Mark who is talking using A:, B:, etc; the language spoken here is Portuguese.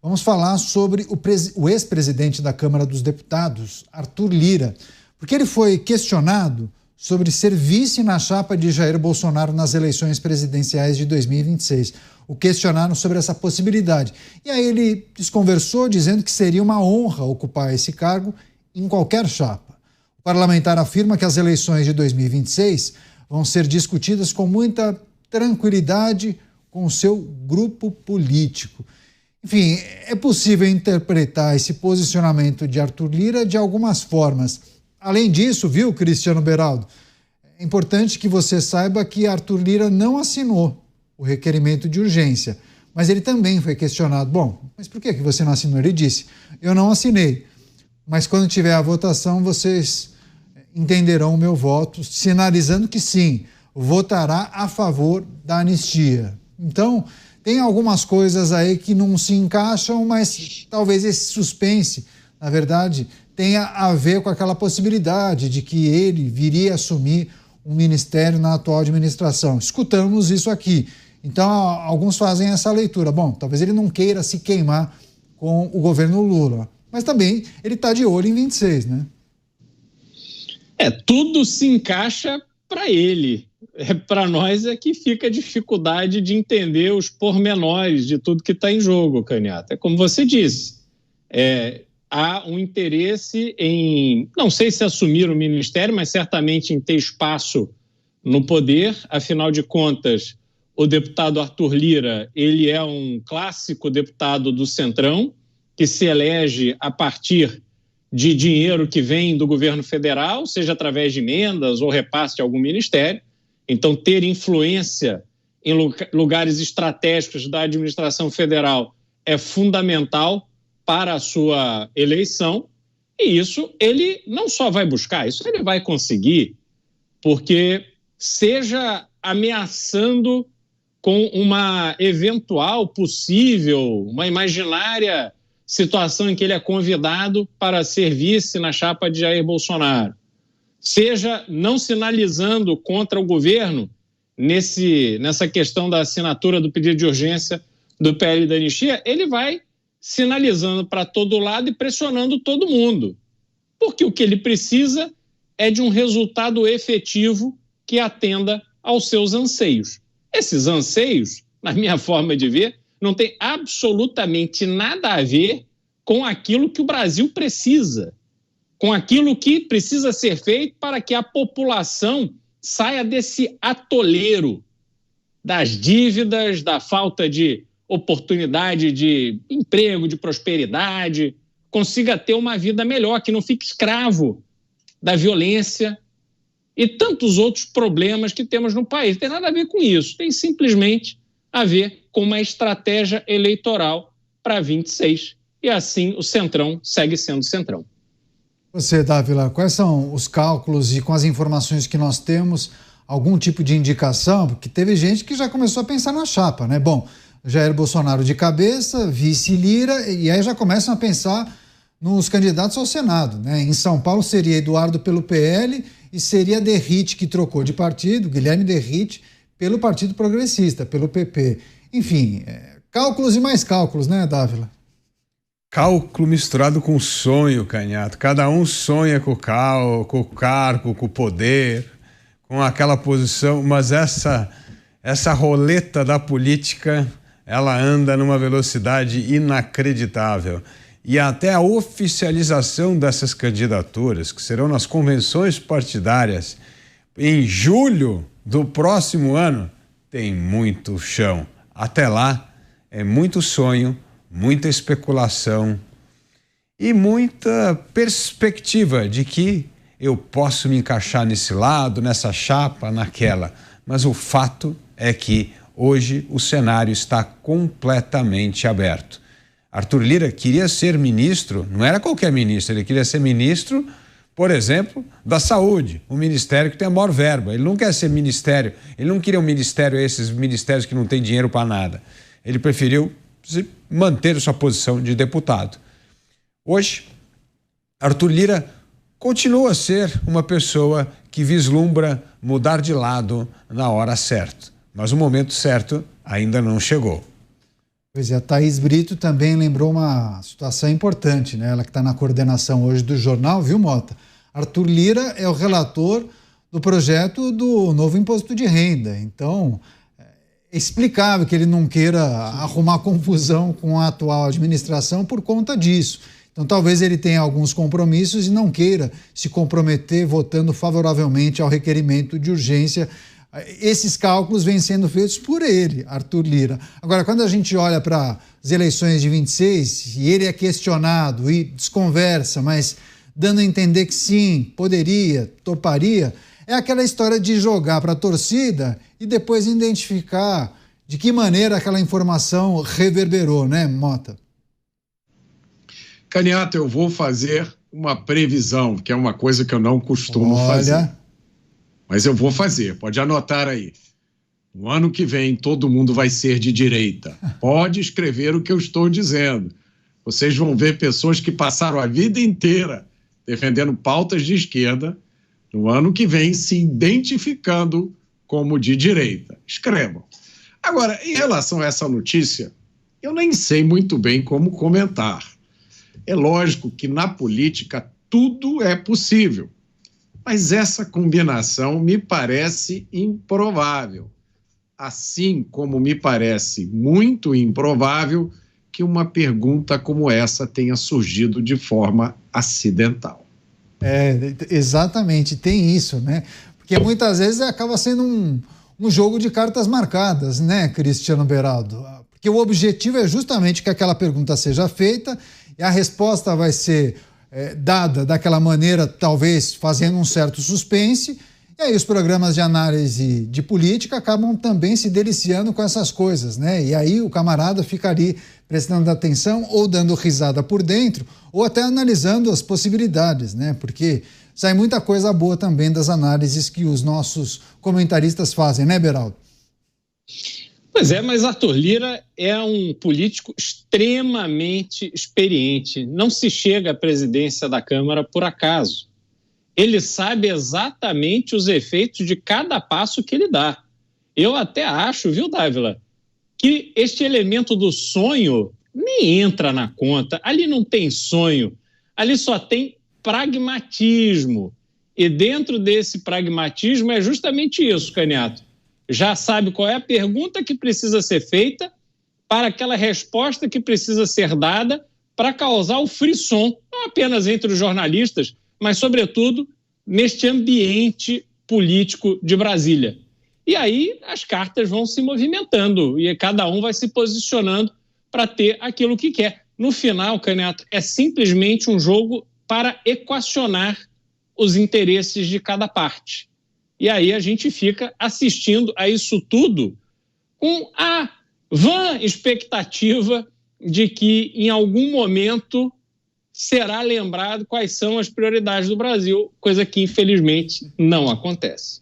A: Vamos falar sobre o ex-presidente da Câmara dos Deputados, Arthur Lira, porque ele foi questionado sobre ser vice na chapa de Jair Bolsonaro nas eleições presidenciais de 2026. O questionaram sobre essa possibilidade. E aí ele desconversou, dizendo que seria uma honra ocupar esse cargo em qualquer chapa. O parlamentar afirma que as eleições de 2026 vão ser discutidas com muita tranquilidade com o seu grupo político. Enfim, é possível interpretar esse posicionamento de Arthur Lira de algumas formas. Além disso, viu, Cristiano Beraldo, é importante que você saiba que Arthur Lira não assinou o requerimento de urgência, mas ele também foi questionado. Bom, mas por que você não assinou? Ele disse, eu não assinei, mas quando tiver a votação vocês entenderão o meu voto, sinalizando que sim, votará a favor da anistia. Então, tem algumas coisas aí que não se encaixam, mas talvez esse suspense, na verdade, tenha a ver com aquela possibilidade de que ele viria a assumir um ministério na atual administração. Escutamos isso aqui. Então, alguns fazem essa leitura. Bom, talvez ele não queira se queimar com o governo Lula, mas também ele está de olho em 26, né?
B: Tudo se encaixa para ele. Para nós é que fica a dificuldade de entender os pormenores de tudo que está em jogo, Canhata. É como você disse, há um interesse em, não sei se assumir o ministério, mas certamente em ter espaço no poder. Afinal de contas, o deputado Arthur Lira, ele é um clássico deputado do Centrão, que se elege a partir de dinheiro que vem do governo federal, seja através de emendas ou repasse de algum ministério. Então, ter influência em lugares estratégicos da administração federal é fundamental para a sua eleição, e isso ele não só vai buscar, isso ele vai conseguir, porque seja ameaçando com uma eventual, possível, uma imaginária situação em que ele é convidado para ser vice na chapa de Jair Bolsonaro, seja não sinalizando contra o governo nessa questão da assinatura do pedido de urgência do PL da anistia, ele vai sinalizando para todo lado e pressionando todo mundo. Porque o que ele precisa é de um resultado efetivo que atenda aos seus anseios. Esses anseios, na minha forma de ver, não tem absolutamente nada a ver com aquilo que o Brasil precisa, com aquilo que precisa ser feito para que a população saia desse atoleiro das dívidas, da falta de oportunidade de emprego, de prosperidade, consiga ter uma vida melhor, que não fique escravo da violência e tantos outros problemas que temos no país. Não tem nada a ver com isso, tem simplesmente a ver com uma estratégia eleitoral para 26, e assim o Centrão segue sendo Centrão.
A: Você, Dávila, quais são os cálculos e com as informações que nós temos, algum tipo de indicação? Porque teve gente que já começou a pensar na chapa, né? Bom, Jair Bolsonaro de cabeça, vice Lira, e aí já começam a pensar nos candidatos ao Senado, né? Em São Paulo seria Eduardo pelo PL e seria Derrite, que trocou de partido, Guilherme Derrite, pelo Partido Progressista, pelo PP. Enfim, cálculos e mais cálculos, né, Dávila?
C: Cálculo misturado com sonho, Canhato. Cada um sonha com o cargo, com o poder, com aquela posição, mas essa roleta da política, ela anda numa velocidade inacreditável. E até a oficialização dessas candidaturas, que serão nas convenções partidárias, em julho do próximo ano, tem muito chão. Até lá, é muito sonho, muita especulação e muita perspectiva de que eu posso me encaixar nesse lado, nessa chapa, naquela. Mas o fato é que hoje o cenário está completamente aberto. Arthur Lira queria ser ministro, não era qualquer ministro, ele queria ser ministro, por exemplo, da saúde, um ministério que tem a maior verba. Ele não quer ser ministério, ele não queria um ministério, esses ministérios que não tem dinheiro para nada. Ele preferiu manter sua posição de deputado. Hoje, Arthur Lira continua a ser uma pessoa que vislumbra mudar de lado na hora certa, mas o momento certo ainda não chegou.
A: Pois é, a Thaís Brito também lembrou uma situação importante, né? Ela que está na coordenação hoje do jornal, viu, Mota? Arthur Lira é o relator do projeto do novo imposto de renda. Então, é explicável que ele não queira arrumar confusão com a atual administração por conta disso. Então, talvez ele tenha alguns compromissos e não queira se comprometer votando favoravelmente ao requerimento de urgência. Esses cálculos vêm sendo feitos por ele, Arthur Lira. Agora, quando a gente olha para as eleições de 26 e ele é questionado e desconversa, mas dando a entender que sim, poderia, toparia, é aquela história de jogar para a torcida e depois identificar de que maneira aquela informação reverberou, né, Mota?
D: Candiato, eu vou fazer uma previsão, que é uma coisa que eu não costumo fazer. Mas eu vou fazer, pode anotar aí. No ano que vem, todo mundo vai ser de direita. Pode escrever o que eu estou dizendo. Vocês vão ver pessoas que passaram a vida inteira defendendo pautas de esquerda, no ano que vem se identificando como de direita. Escrevam. Agora, em relação a essa notícia, eu nem sei muito bem como comentar. É lógico que na política tudo é possível. Mas essa combinação me parece improvável, assim como me parece muito improvável que uma pergunta como essa tenha surgido de forma acidental.
A: Exatamente, tem isso, né? Porque muitas vezes acaba sendo um jogo de cartas marcadas, né, Cristiano Beraldo? Porque o objetivo é justamente que aquela pergunta seja feita e a resposta vai ser dada daquela maneira, talvez fazendo um certo suspense, e aí os programas de análise de política acabam também se deliciando com essas coisas, né? E aí o camarada fica ali prestando atenção ou dando risada por dentro, ou até analisando as possibilidades, né? Porque sai muita coisa boa também das análises que os nossos comentaristas fazem, né, Beraldo?
B: Pois é, mas Arthur Lira é um político extremamente experiente. Não se chega à presidência da Câmara por acaso. Ele sabe exatamente os efeitos de cada passo que ele dá. Eu até acho, viu, Dávila, que este elemento do sonho nem entra na conta. Ali não tem sonho, ali só tem pragmatismo. E dentro desse pragmatismo é justamente isso, Candiato. Já sabe qual é a pergunta que precisa ser feita para aquela resposta que precisa ser dada para causar o frisson, não apenas entre os jornalistas, mas, sobretudo, neste ambiente político de Brasília. E aí as cartas vão se movimentando e cada um vai se posicionando para ter aquilo que quer. No final, Candiato, é simplesmente um jogo para equacionar os interesses de cada parte. E aí a gente fica assistindo a isso tudo com a vã expectativa de que em algum momento será lembrado quais são as prioridades do Brasil, coisa que infelizmente não acontece.